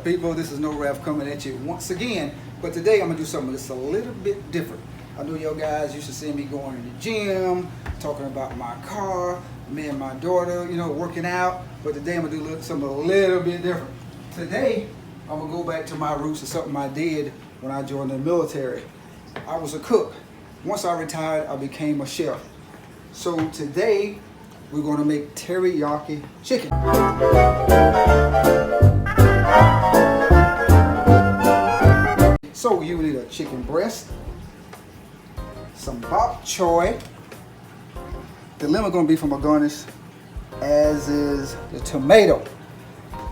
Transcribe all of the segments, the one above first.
people? This is No Raf coming at you once again. But today I'm gonna do something that's a little bit different. I know y'all guys used to see me going to the gym, talking about my car, me and my daughter, you know, working out. But today I'm gonna do something a little bit different. Today I'm gonna go back to my roots of something I did when I joined the military. I was a cook. Once I retired, I became a chef. So today we're gonna make teriyaki chicken. So you need a chicken breast, some bok choy. The lemon gonna be from a garnish, as is the tomato.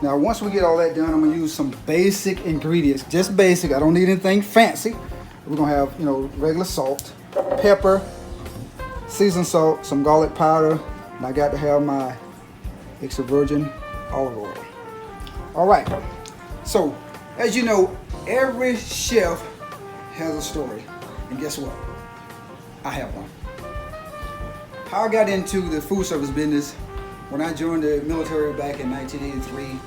Now once we get all that done, I'm gonna use some basic ingredients, just basic. I don't need anything fancy. We're gonna have, you know, regular salt, pepper, seasoned salt, some garlic powder, and I got to have my extra virgin olive oil. All right, so as you know, every chef has a story, and guess what? I have one. How I got into the food service business, when I joined the military back in 1983,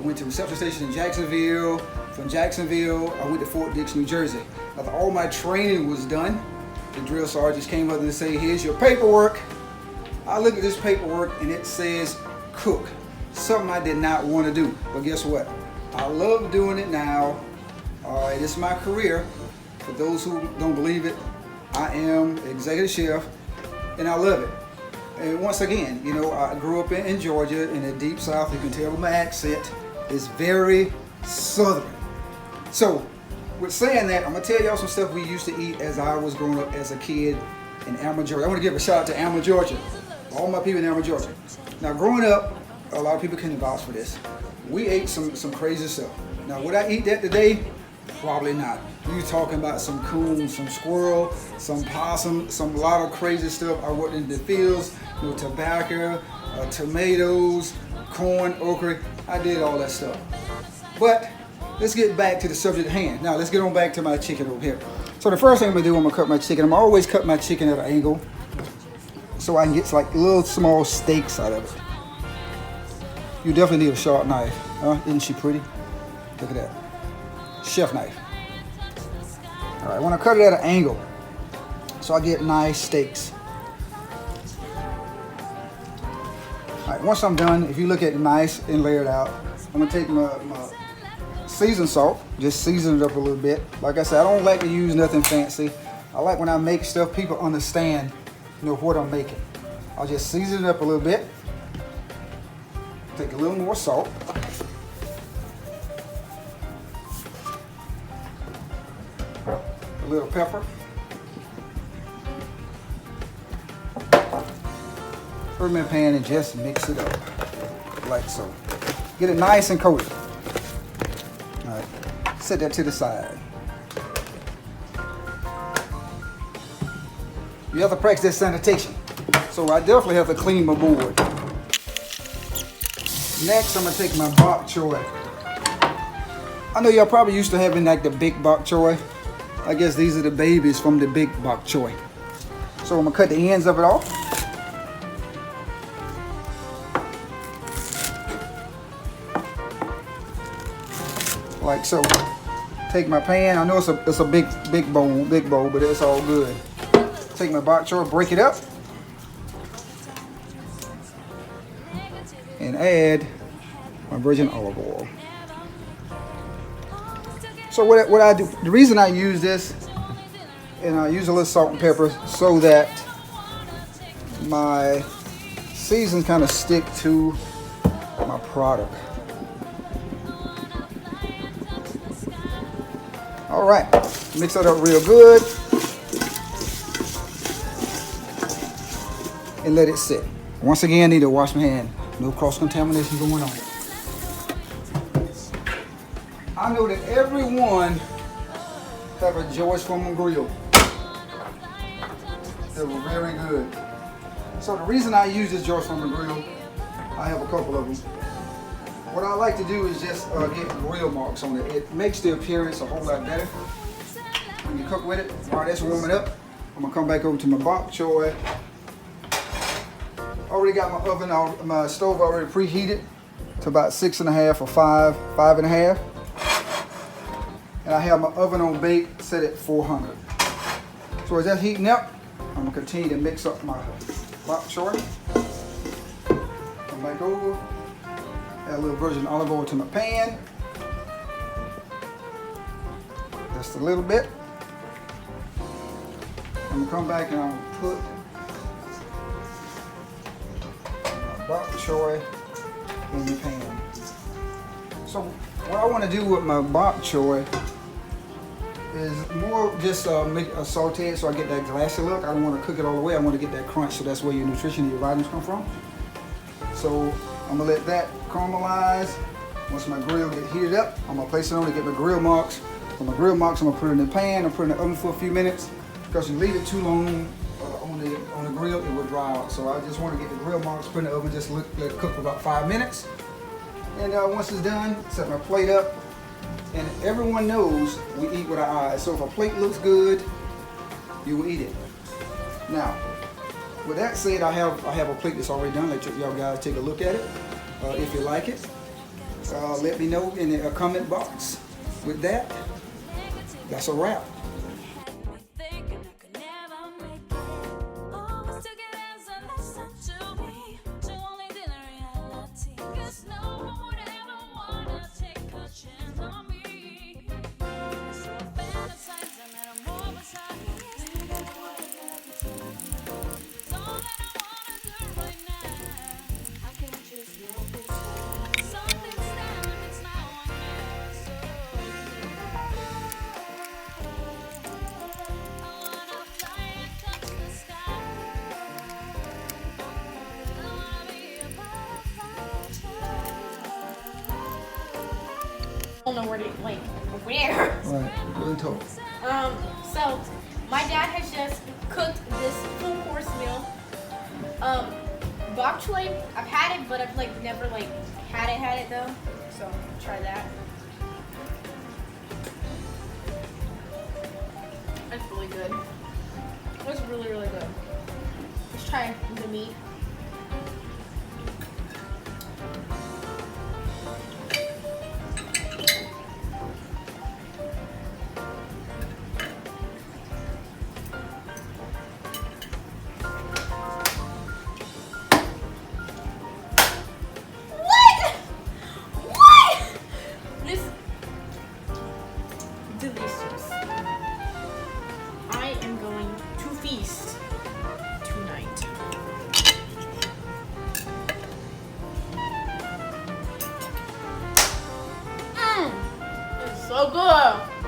went to reception station in Jacksonville. From Jacksonville, I went to Fort Dix, New Jersey. After all my training was done, the drill sergeants came up and said, "Here's your paperwork." I look at this paperwork and it says cook, something I did not want to do. But guess what? I love doing it now. It's my career. For those who don't believe it, I am executive chef and I love it. And once again, you know, I grew up in Georgia in the deep south. You can tell by my accent. It's very southern. So with saying that, I'm gonna tell y'all some stuff we used to eat as I was growing up as a kid in Alma, Georgia. I want to give a shout out to Alma, Georgia. All my people in Alma, Georgia. Now growing up, a lot of people can vouch for this. We ate some crazy stuff. Now would I eat that today? Probably not. You talking about some coon, some squirrel, some possum, a lot of crazy stuff. I worked in the fields, you know, tobacco, tomatoes, corn, okra. I did all that stuff. But let's get back to the subject at hand. Now let's get on back to my chicken over here. So the first thing I'm gonna do, I'm gonna cut my chicken. I'm always cut my chicken at an angle so I can get like little small steaks out of it. You definitely need a sharp knife. Huh? Isn't she pretty? Look at that. Chef knife. All right, I want to cut it at an angle so I get nice steaks. All right, once I'm done, if you look at it nice and layered out, I'm gonna take my seasoned salt, just season it up a little bit. Like I said, I don't like to use nothing fancy. I like when I make stuff, people understand, you know, what I'm making. I'll just season it up a little bit. Take a little more salt. A little pepper. Put them in a pan and just mix it up like so. Get it nice and coated. All right, set that to the side. You have to practice that sanitation. So I definitely have to clean my board. Next, I'm gonna take my bok choy. I know y'all probably used to having like the big bok choy. I guess these are the babies from the big bok choy. So I'm gonna cut the ends of it off. Like so. Take my pan. I know it's a big bowl, but it's all good. Take my bok choy, break it up, and add my virgin olive oil. So what I do, the reason I use this, and I use a little salt and pepper so that my seasons kind of stick to my product. All right, mix that up real good and let it sit. Once again, I need to wash my hand. No cross-contamination going on. I know that everyone have a George Foreman grill. They were very good. So the reason I use this George Foreman grill, I have a couple of them. What I like to do is just get grill marks on it. It makes the appearance a whole lot better when you cook with it. While that's warming up, I'm gonna come back over to my bok choy. Already got my oven, my stove already preheated. to about 6.5 or 5.5. And I have my oven on bake set at 400. So as that's heating up, I'm gonna continue to mix up my bok choy. Come back over, add a little virgin olive oil to my pan. Just a little bit. I'm gonna come back and I'm gonna put my bok choy in the pan. So what I want to do with my bok choy is more just make a saute it so I get that glassy look. I don't want to cook it all the way. I want to get that crunch, so that's where your nutrition and your vitamins come from. So I'm gonna let that caramelize. Once my grill get heated up, I'm gonna place it on to get my grill marks. For my grill marks, I'm gonna put it in the pan and put it in the oven for a few minutes, because you leave it too long on the grill, it will dry out. So I just want to get the grill marks, put in the oven, just let it cook for about 5 minutes. And once it's done, set my plate up. And everyone knows we eat with our eyes. So if a plate looks good, you will eat it. Now, with that said, I have a plate that's already done. Let y'all guys take a look at it. If you like it, let me know in the comment box. With that, that's a wrap. I don't know where to, like, where. Right, really tough. So my dad has just cooked this full course meal. Bok choy, I've had it, but I've like never like had it though. So try that. It's really good. It's really, really good. Let's try the meat. Delicious. I am going to feast tonight. It's so good.